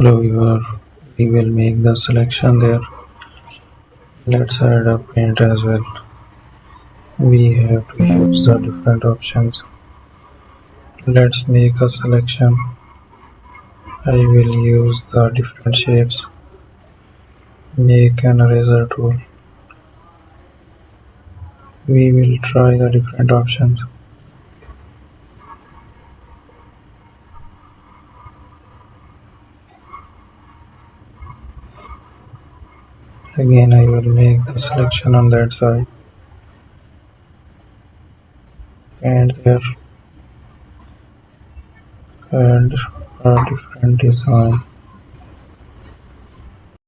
Hello viewer, we will make the selection there. Let's add a print as well. We have to use the different options. Let's make a selection. I will use the different shapes. Make an eraser tool. We will try the different options. Again I will make the selection on that side. And there and a different design.